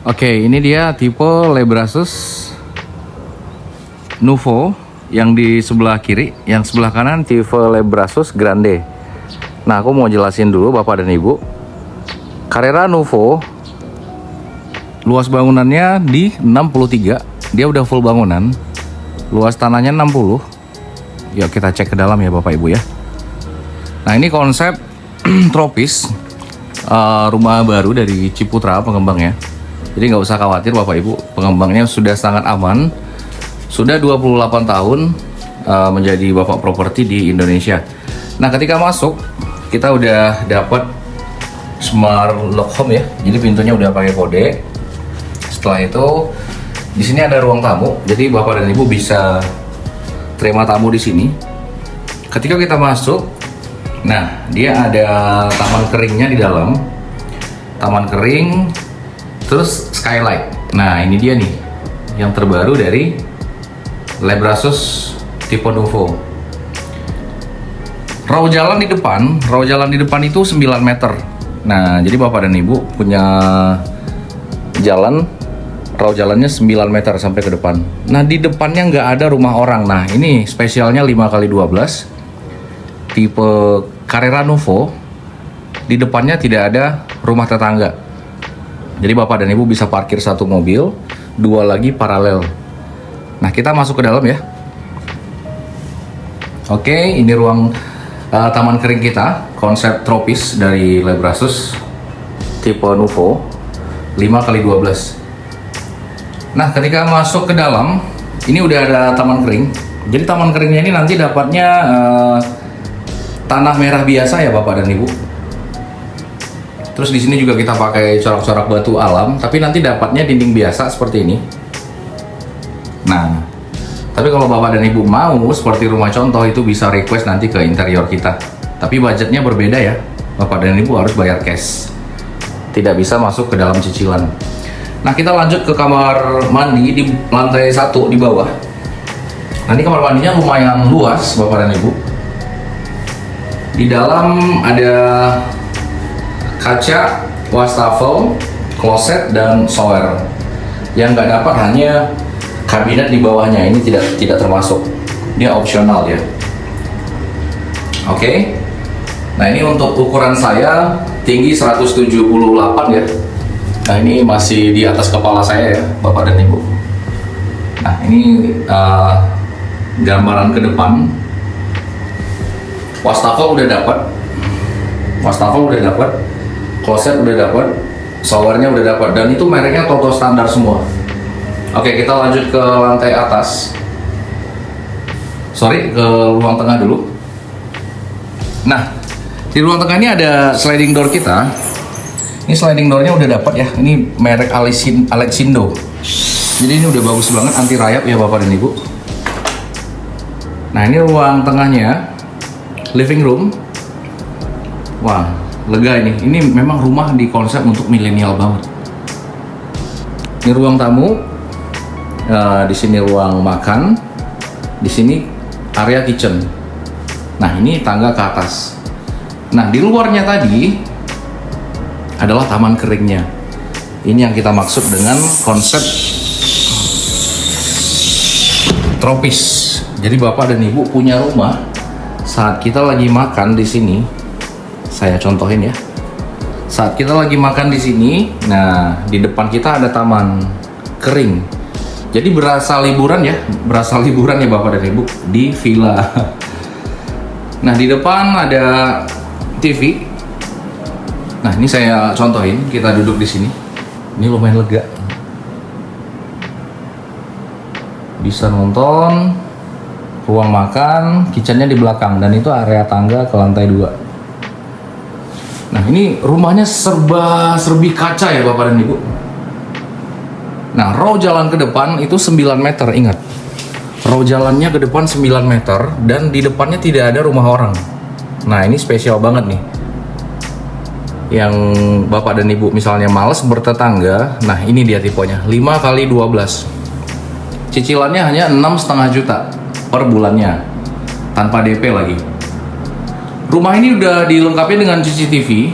Oke, ini dia tipe Lebrasus Nuvo yang di sebelah kiri, yang sebelah kanan tipe Lebrasus Grande. Nah, aku mau jelasin dulu Bapak dan Ibu. Carrera Nuvo luas bangunannya di 63, dia udah full bangunan. Luas tanahnya 60. Yuk kita cek ke dalam ya Bapak Ibu ya. Nah, ini konsep tropis, rumah baru dari Ciputra pengembangnya. Jadi nggak usah khawatir Bapak Ibu, pengembangnya sudah sangat aman. Sudah 28 tahun menjadi bapak properti di Indonesia. Nah, ketika masuk kita udah dapat smart lock home ya. Jadi pintunya udah pakai kode. Setelah itu di sini ada ruang tamu. Jadi Bapak dan Ibu bisa terima tamu di sini. Ketika kita masuk, nah dia ada taman keringnya di dalam. Taman kering. Terus skylight. Nah, ini dia nih yang terbaru dari Lebrasus tipe Nuvo. Raw jalan di depan itu 9 meter. Nah, jadi Bapak dan Ibu punya jalan, raw jalannya 9 meter sampai ke depan. Nah, di depannya nggak ada rumah orang. Nah, ini spesialnya 5x12 tipe Carrera Nuvo. Di depannya tidak ada rumah tetangga. Jadi Bapak dan Ibu bisa parkir satu mobil, dua lagi paralel. Nah, kita masuk ke dalam ya. Oke, ini ruang taman kering kita, konsep tropis dari Lebrasus tipe Nuvo 5x12. Nah, ketika masuk ke dalam, ini udah ada taman kering. Jadi taman keringnya ini nanti dapatnya tanah merah biasa ya Bapak dan Ibu. Terus di sini juga kita pakai corak-corak batu alam, tapi nanti dapatnya dinding biasa seperti ini. Nah, tapi kalau Bapak dan Ibu mau seperti rumah contoh itu bisa request nanti ke interior kita. Tapi budgetnya berbeda ya. Bapak dan Ibu harus bayar cash. Tidak bisa masuk ke dalam cicilan. Nah, kita lanjut ke kamar mandi di lantai 1 di bawah. Nanti kamar mandinya lumayan luas Bapak dan Ibu. Di dalam ada kaca, wastafel, kloset, dan shower. Yang nggak dapat hanya kabinet di bawahnya. Ini tidak termasuk. Dia opsional ya. Oke. Nah, ini untuk ukuran saya tinggi 178 ya. Nah, ini masih di atas kepala saya ya, Bapak dan Ibu. Nah, ini gambaran ke depan. Wastafel udah dapat. Kloset udah dapat, showernya udah dapat, dan itu mereknya Toto standar semua. Oke, kita lanjut ke lantai atas. Ke ruang tengah dulu. Nah, di ruang tengah ini ada sliding door kita. Ini sliding doornya udah dapat ya. Ini merek Alexindo. Jadi ini udah bagus banget, anti rayap ya Bapak dan Ibu. Nah, ini ruang tengahnya, living room. Wah, lega ini. Ini memang rumah di konsep untuk milenial banget. Ini ruang tamu. Di sini ruang makan. Di sini area kitchen. Nah, ini tangga ke atas. Nah, di luarnya tadi adalah taman keringnya. Ini yang kita maksud dengan konsep tropis. Jadi Bapak dan Ibu punya rumah, saat kita lagi makan di sini. Saya contohin ya. Saat kita lagi makan di sini, nah di depan kita ada taman kering. Jadi berasa liburan ya Bapak dan Ibu di villa. Nah, di depan ada TV. Nah, ini saya contohin, kita duduk di sini. Ini lumayan lega. Bisa nonton, ruang makan, kitchennya di belakang, dan itu area tangga ke lantai 2. Nah, ini rumahnya serba-serbi kaca ya Bapak dan Ibu. Nah, row jalan ke depan itu 9 meter, ingat. Row jalannya ke depan 9 meter dan di depannya tidak ada rumah orang. Nah, ini spesial banget nih. Yang Bapak dan Ibu misalnya males bertetangga, nah ini dia tipenya, 5x12. Cicilannya hanya 6,5 juta per bulannya, tanpa DP lagi. Rumah ini udah dilengkapi dengan CCTV.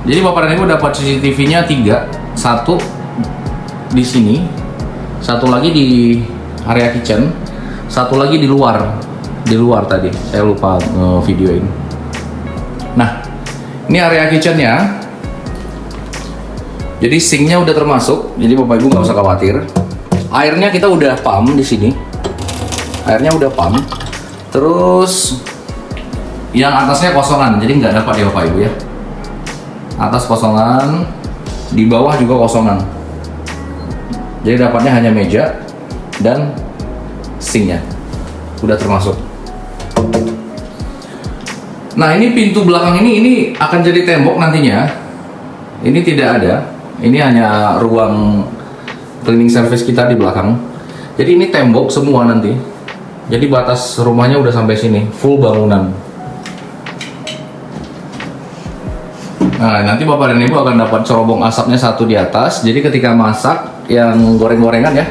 Jadi Bapak dan Ibu dapat CCTV-nya 3. Satu di sini, satu lagi di area kitchen, satu lagi di luar tadi. Saya lupa videoin. Nah, ini area kitchennya. Jadi sinknya udah termasuk, jadi bapak ibu nggak usah khawatir. Airnya kita udah pump di sini. Airnya udah pump. Terus yang atasnya kosongan, jadi nggak dapat ya bapak ibu ya. Atas kosongan, di bawah juga kosongan. Jadi dapatnya hanya meja dan sinknya udah termasuk. Nah, ini pintu belakang ini akan jadi tembok nantinya. Ini tidak ada. Ini hanya ruang cleaning service kita di belakang. Jadi ini tembok semua nanti. Jadi batas rumahnya udah sampai sini, full bangunan. Nah, nanti bapak dan ibu akan dapat cerobong asapnya satu di atas. Jadi ketika masak yang goreng-gorengan ya,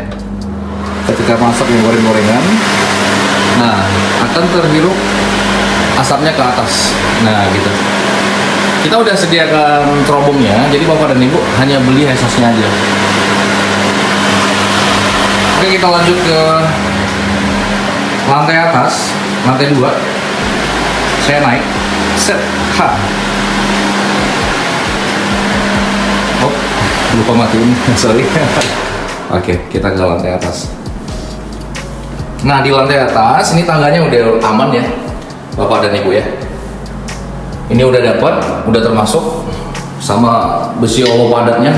ketika masak yang goreng-gorengan, nah akan terhirup asapnya ke atas. Nah gitu. Kita udah sediakan cerobongnya, jadi bapak dan ibu hanya beli exhaustnya aja. Oke, kita lanjut ke lantai atas, lantai 2. Saya naik, set, ha. Oh, lupa matiin, sorry. Oke, kita ke lantai atas. Nah, di lantai atas ini tangganya udah aman ya, bapak dan ibu ya. Ini udah dapat, udah termasuk sama besi olo padatnya.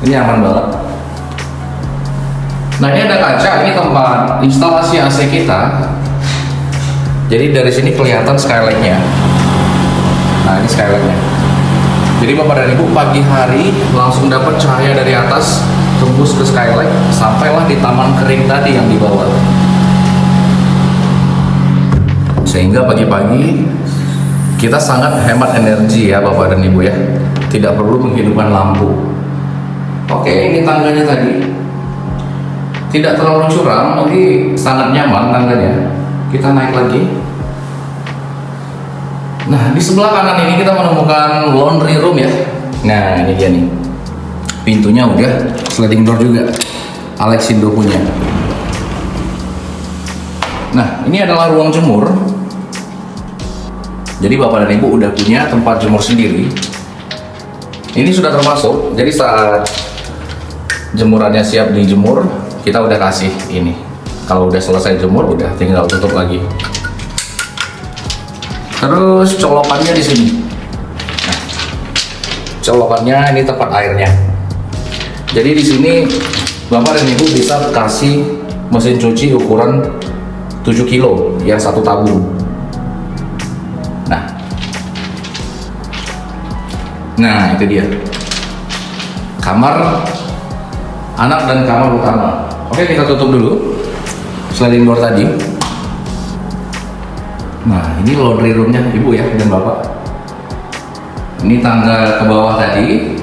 Ini aman banget. Nah, ini ada kaca, ini tempat instalasi AC kita. Jadi dari sini kelihatan skylightnya. Nah, ini skylightnya. Jadi bapak dan ibu pagi hari langsung dapat cahaya dari atas tembus ke skylight, sampailah di taman kering tadi yang di bawah. Sehingga pagi-pagi kita sangat hemat energi ya bapak dan ibu ya. Tidak perlu menghidupkan lampu. Oke, ini tangganya tadi. Tidak terlalu curam, jadi sangat nyaman tangganya. Kita naik lagi. Nah, di sebelah kanan ini kita menemukan laundry room ya. Nah, ini dia nih. Pintunya udah sliding door juga. Alexindo punya. Nah, ini adalah ruang jemur. Jadi bapak dan ibu udah punya tempat jemur sendiri. Ini sudah termasuk. Jadi saat jemurannya siap dijemur, kita udah kasih ini. Kalau udah selesai jemur, udah tinggal tutup lagi. Terus colokannya di sini. Nah, colokannya ini tempat airnya. Jadi di sini bapak dan ibu bisa kasih mesin cuci ukuran 7 kilo yang satu tabung. Nah, itu dia. Kamar anak dan kamar utama. Oke, kita tutup dulu sliding door tadi. Nah, ini laundry roomnya ibu ya dan bapak. Ini tangga ke bawah tadi.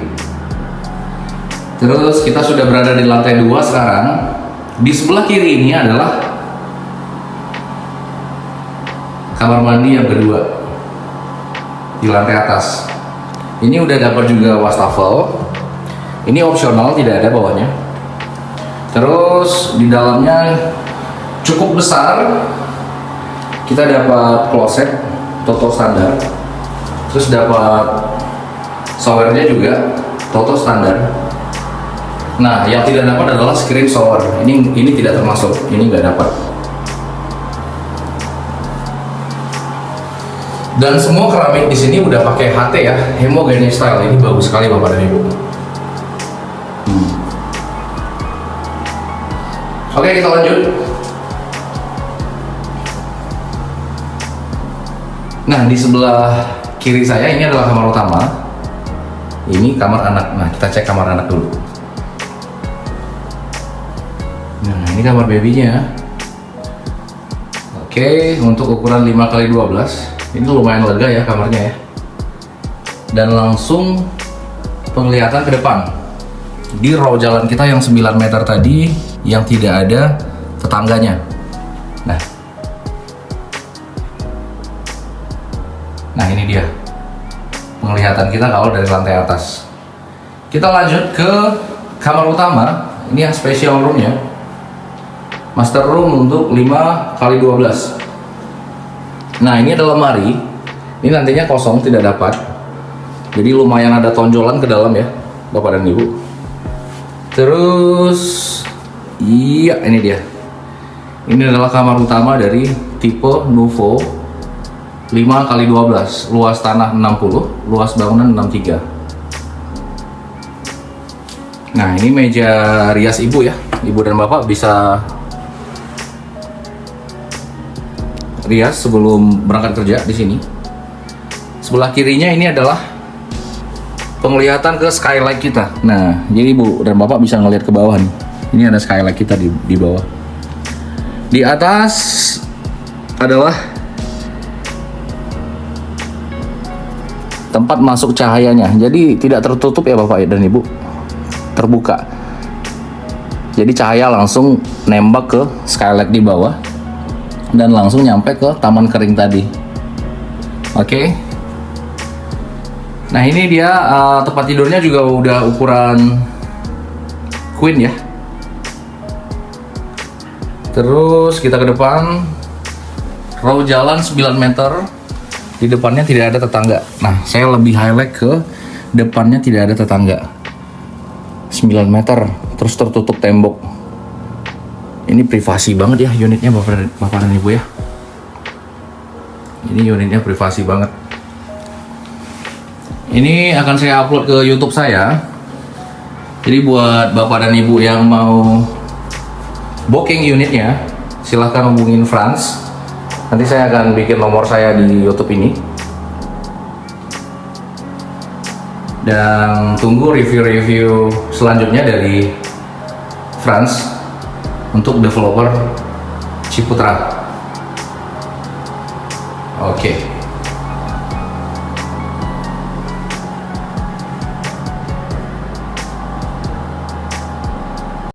Terus kita sudah berada di lantai 2 sekarang. Di sebelah kiri ini adalah kamar mandi yang kedua di lantai atas. Ini udah dapat juga wastafel. Ini opsional, tidak ada bawahnya. Terus di dalamnya cukup besar. Kita dapat kloset Toto standar. Terus dapat showernya juga Toto standar. Nah, yang tidak dapat adalah screen shower. Ini tidak termasuk. Ini nggak dapat. Dan semua keramik di sini udah pakai HT ya, Hemogene style. Ini bagus sekali bapak dan ibu. Oke, kita lanjut. Nah, di sebelah kiri saya ini adalah kamar utama. Ini kamar anak. Nah, kita cek kamar anak dulu. Nah, ini kamar babynya. Oke, untuk ukuran 5x12. Ini lumayan lega ya kamarnya ya. Dan langsung penglihatan ke depan. Di row jalan kita yang 9 meter tadi, yang tidak ada tetangganya. Nah, ini dia penglihatan kita kalau dari lantai atas. Kita lanjut ke kamar utama. Ini yang special roomnya. Master room untuk 5x12. Nah, ini adalah lemari. Ini nantinya kosong, tidak dapat. Jadi lumayan ada tonjolan ke dalam ya, Bapak dan Ibu. Terus, iya ini dia. Ini adalah kamar utama dari tipe Nuvo 5x12. Luas tanah 60, luas bangunan 63. Nah, ini meja rias ibu ya. Ibu dan bapak bisa rias sebelum berangkat kerja di sini. Sebelah kirinya ini adalah penglihatan ke skylight kita. Nah, jadi ibu dan bapak bisa ngelihat ke bawah nih. Ini ada skylight kita di bawah. Di atas adalah tempat masuk cahayanya. Jadi tidak tertutup ya bapak dan ibu. Terbuka. Jadi cahaya langsung nembak ke skylight di bawah dan langsung nyampe ke taman kering tadi. Oke. Nah, ini dia tempat tidurnya juga udah ukuran queen ya. Terus kita ke depan, row jalan 9 meter. Di depannya tidak ada tetangga. Nah, saya lebih highlight ke depannya tidak ada tetangga. 9 meter, terus tertutup tembok. Ini privasi banget ya unitnya bapak dan ibu ya. Ini unitnya privasi banget. Ini akan saya upload ke YouTube saya. Jadi buat bapak dan ibu yang mau booking unitnya, silahkan hubungin Franz. Nanti saya akan bikin nomor saya di YouTube ini. Dan tunggu review-review selanjutnya dari Franz untuk developer Ciputra. Oke.